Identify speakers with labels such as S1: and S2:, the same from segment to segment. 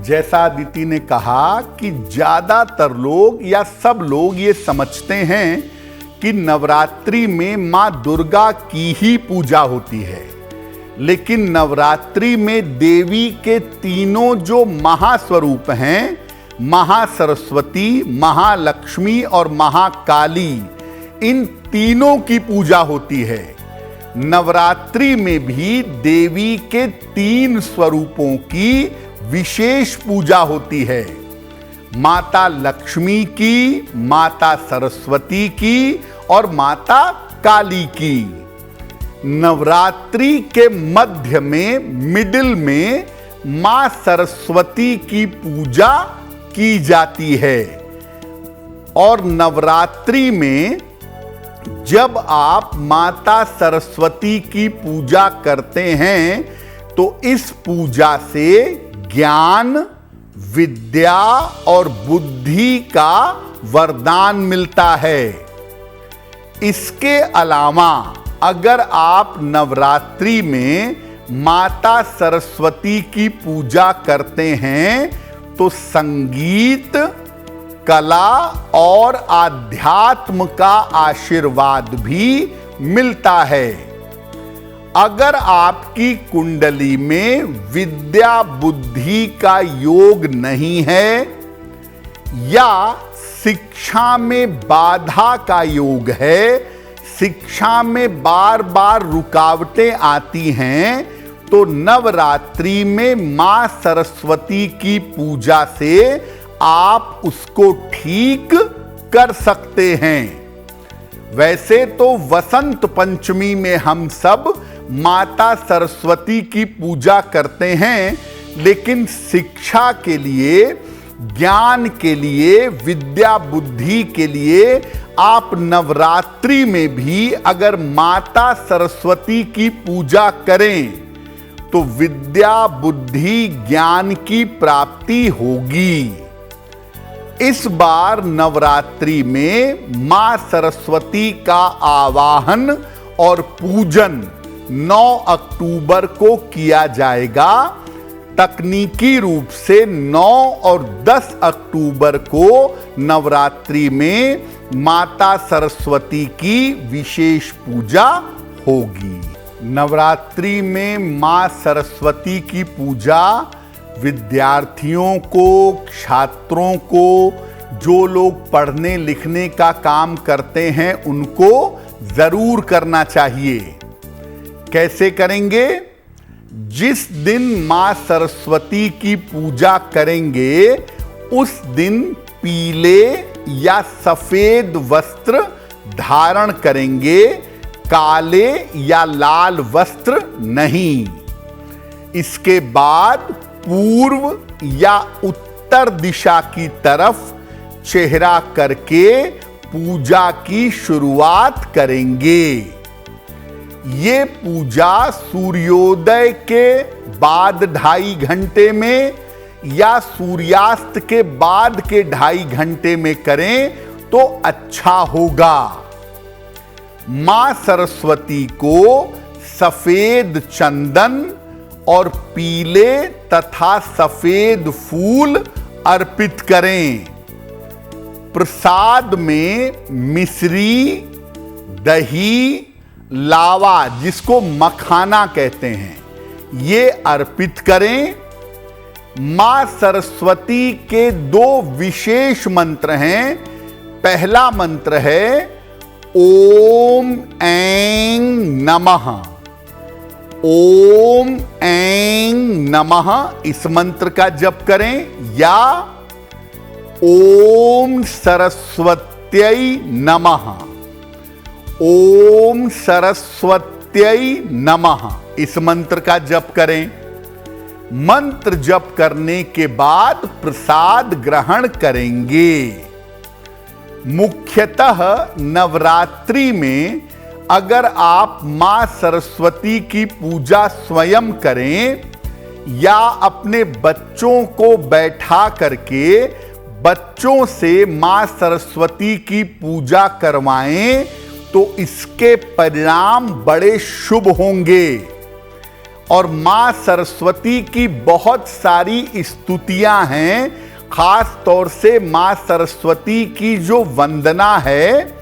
S1: जैसा अदिति ने कहा कि ज़्यादातर लोग या सब लोग ये समझते हैं कि नवरात्रि में माँ दुर्गा की ही पूजा होती है, लेकिन नवरात्रि में देवी के तीनों जो महास्वरूप हैं, महासरस्वती, महालक्ष्मी और महाकाली, इन तीनों की पूजा होती है। नवरात्रि में भी देवी के 3 स्वरूपों की विशेष पूजा होती है, माता लक्ष्मी की, माता सरस्वती की और माता काली की। नवरात्रि के मध्य में, मिडिल में, मां सरस्वती की पूजा की जाती है। और नवरात्रि में जब आप माता सरस्वती की पूजा करते हैं तो इस पूजा से ज्ञान, विद्या और बुद्धि का वरदान मिलता है। इसके अलावा अगर आप नवरात्रि में माता सरस्वती की पूजा करते हैं तो संगीत, कला और आध्यात्म का आशीर्वाद भी मिलता है। अगर आपकी कुंडली में विद्या बुद्धि का योग नहीं है या शिक्षा में बाधा का योग है, शिक्षा में बार बार रुकावटें आती हैं, तो नवरात्रि में मां सरस्वती की पूजा से आप उसको ठीक कर सकते हैं। वैसे तो वसंत पंचमी में हम सब माता सरस्वती की पूजा करते हैं, लेकिन शिक्षा के लिए, ज्ञान के लिए, विद्या बुद्धि के लिए आप नवरात्रि में भी अगर माता सरस्वती की पूजा करें तो विद्या बुद्धि ज्ञान की प्राप्ति होगी। इस बार नवरात्रि में मां सरस्वती का आवाहन और पूजन 9 अक्टूबर को किया जाएगा। तकनीकी रूप से 9 और 10 अक्टूबर को नवरात्रि में माता सरस्वती की विशेष पूजा होगी। नवरात्रि में मां सरस्वती की पूजा विद्यार्थियों को, छात्रों को, जो लोग पढ़ने लिखने का काम करते हैं उनको जरूर करना चाहिए। कैसे करेंगे? जिस दिन मां सरस्वती की पूजा करेंगे उस दिन पीले या सफेद वस्त्र धारण करेंगे, काले या लाल वस्त्र नहीं। इसके बाद पूर्व या उत्तर दिशा की तरफ चेहरा करके पूजा की शुरुआत करेंगे। ये पूजा सूर्योदय के बाद 2.5 घंटे में या सूर्यास्त के बाद के 2.5 घंटे में करें तो अच्छा होगा। मां सरस्वती को सफेद चंदन और पीले तथा सफेद फूल अर्पित करें। प्रसाद में मिश्री, दही, लावा, जिसको मखाना कहते हैं, ये अर्पित करें। मां सरस्वती के 2 विशेष मंत्र हैं। पहला मंत्र है ओम ऐं नमः। ओम ऐं नमः इस मंत्र का जप करें, या ओम सरस्वत्यै नमः। ओम सरस्वत्यै नमः इस मंत्र का जप करें। मंत्र जप करने के बाद प्रसाद ग्रहण करेंगे। मुख्यतः नवरात्रि में अगर आप मां सरस्वती की पूजा स्वयं करें या अपने बच्चों को बैठा करके बच्चों से मां सरस्वती की पूजा करवाएं तो इसके परिणाम बड़े शुभ होंगे। और मां सरस्वती की बहुत सारी स्तुतियां हैं। खास तौर से मां सरस्वती की जो वंदना है,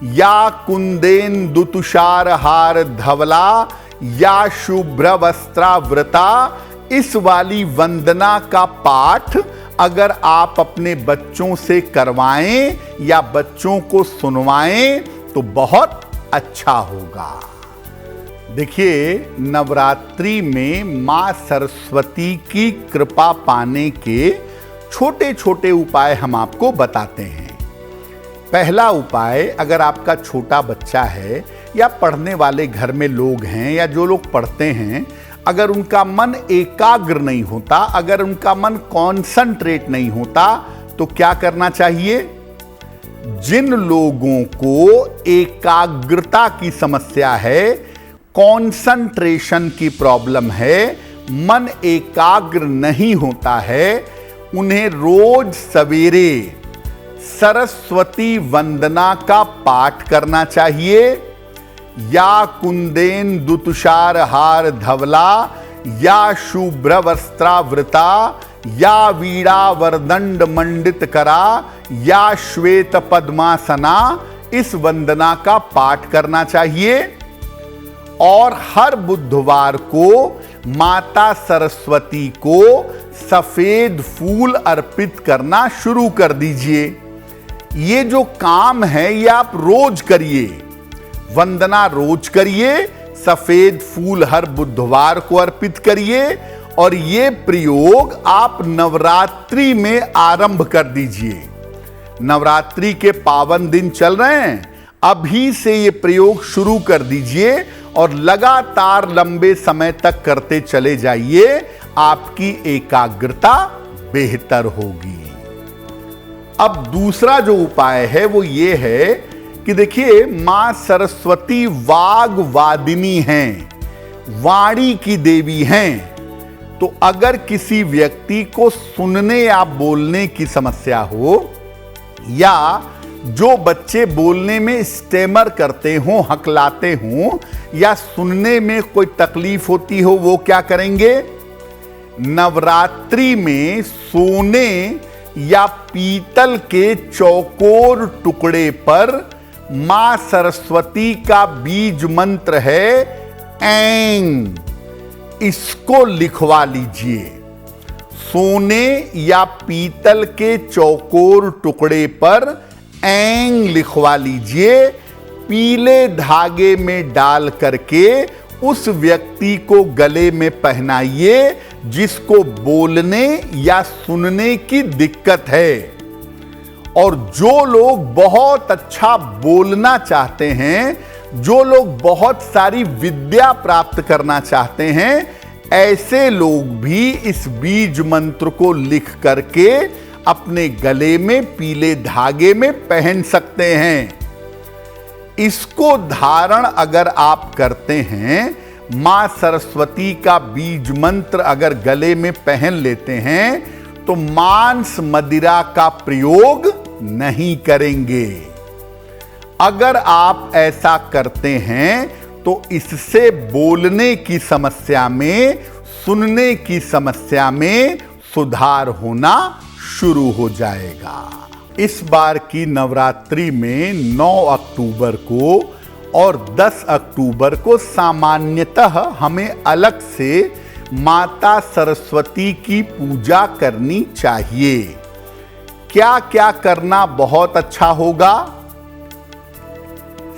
S1: या कुंदेन्दु तुषार हार धवला या शुभ्र वस्त्रावृता, इस वाली वंदना का पाठ अगर आप अपने बच्चों से करवाएं या बच्चों को सुनवाएं तो बहुत अच्छा होगा। देखिए, नवरात्रि में मां सरस्वती की कृपा पाने के छोटे छोटे उपाय हम आपको बताते हैं। पहला उपाय, अगर आपका छोटा बच्चा है या पढ़ने वाले घर में लोग हैं या जो लोग पढ़ते हैं, अगर उनका मन एकाग्र नहीं होता, अगर उनका मन कॉन्संट्रेट नहीं होता, तो क्या करना चाहिए? जिन लोगों को एकाग्रता की समस्या है, कंसंट्रेशन की प्रॉब्लम है, मन एकाग्र नहीं होता है, उन्हें रोज सवेरे सरस्वती वंदना का पाठ करना चाहिए। या कुंदेन्दु तुषार हार धवला या शुभ्र वस्त्रावृता या वीणा वरदंड मंडित करा या श्वेत पद्मासना, इस वंदना का पाठ करना चाहिए। और हर बुधवार को माता सरस्वती को सफेद फूल अर्पित करना शुरू कर दीजिए। ये जो काम है ये आप रोज करिए, वंदना रोज करिए, सफेद फूल हर बुधवार को अर्पित करिए, और ये प्रयोग आप नवरात्रि में आरंभ कर दीजिए। नवरात्रि के पावन दिन चल रहे हैं, अभी से ये प्रयोग शुरू कर दीजिए और लगातार लंबे समय तक करते चले जाइए, आपकी एकाग्रता बेहतर होगी। अब दूसरा जो उपाय है वो ये है कि देखिए, मां सरस्वती वाग्वादिनी हैं, वाणी की देवी हैं। तो अगर किसी व्यक्ति को सुनने या बोलने की समस्या हो, या जो बच्चे बोलने में स्टेमर करते हों, हकलाते हों, या सुनने में कोई तकलीफ होती हो, वो क्या करेंगे? नवरात्रि में सोने या पीतल के चौकोर टुकड़े पर मां सरस्वती का बीज मंत्र है ऐं, इसको लिखवा लीजिए। सोने या पीतल के चौकोर टुकड़े पर ऐं लिखवा लीजिए, पीले धागे में डाल करके उस व्यक्ति को गले में पहनाइए जिसको बोलने या सुनने की दिक्कत है। और जो लोग बहुत अच्छा बोलना चाहते हैं, जो लोग बहुत सारी विद्या प्राप्त करना चाहते हैं, ऐसे लोग भी इस बीज मंत्र को लिख करके अपने गले में पीले धागे में पहन सकते हैं। इसको धारण अगर आप करते हैं, मां सरस्वती का बीज मंत्र अगर गले में पहन लेते हैं, तो मांस मदिरा का प्रयोग नहीं करेंगे। अगर आप ऐसा करते हैं तो इससे बोलने की समस्या में, सुनने की समस्या में सुधार होना शुरू हो जाएगा। इस बार की नवरात्रि में 9 अक्टूबर को और 10 अक्टूबर को सामान्यतः हमें अलग से माता सरस्वती की पूजा करनी चाहिए। क्या क्या करना बहुत अच्छा होगा?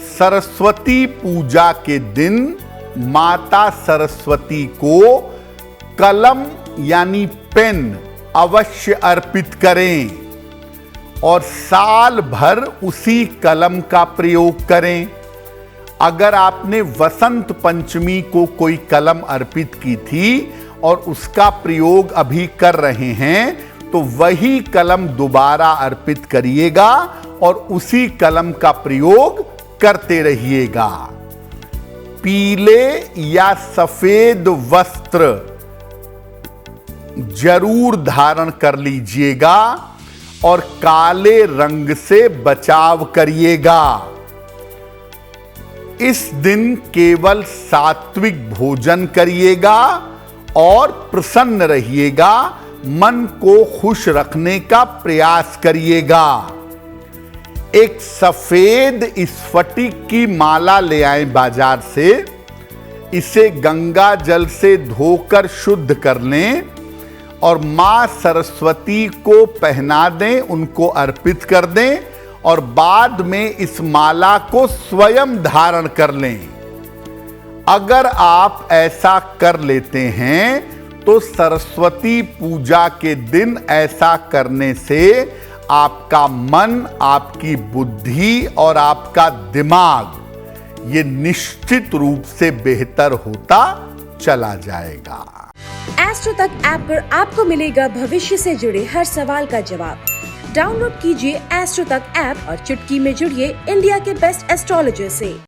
S1: सरस्वती पूजा के दिन माता सरस्वती को कलम यानी पेन अवश्य अर्पित करें और साल भर उसी कलम का प्रयोग करें। अगर आपने वसंत पंचमी को कोई कलम अर्पित की थी और उसका प्रयोग अभी कर रहे हैं, तो वही कलम दोबारा अर्पित करिएगा और उसी कलम का प्रयोग करते रहिएगा। पीले या सफेद वस्त्र जरूर धारण कर लीजिएगा और काले रंग से बचाव करिएगा। इस दिन केवल सात्विक भोजन करिएगा और प्रसन्न रहिएगा, मन को खुश रखने का प्रयास करिएगा। एक सफेद स्फटिक की माला ले आए बाजार से, इसे गंगा जल से धोकर शुद्ध कर लें और मां सरस्वती को पहना दें, उनको अर्पित कर दें और बाद में इस माला को स्वयं धारण कर लें। अगर आप ऐसा कर लेते हैं तो सरस्वती पूजा के दिन ऐसा करने से आपका मन, आपकी बुद्धि और आपका दिमाग ये निश्चित रूप से बेहतर होता चला जाएगा।
S2: एस्ट्रो तक ऐप पर आपको मिलेगा भविष्य से जुड़े हर सवाल का जवाब। डाउनलोड कीजिए एस्ट्रो तक ऐप और चुटकी में जुड़िए इंडिया के बेस्ट एस्ट्रोलॉजर से।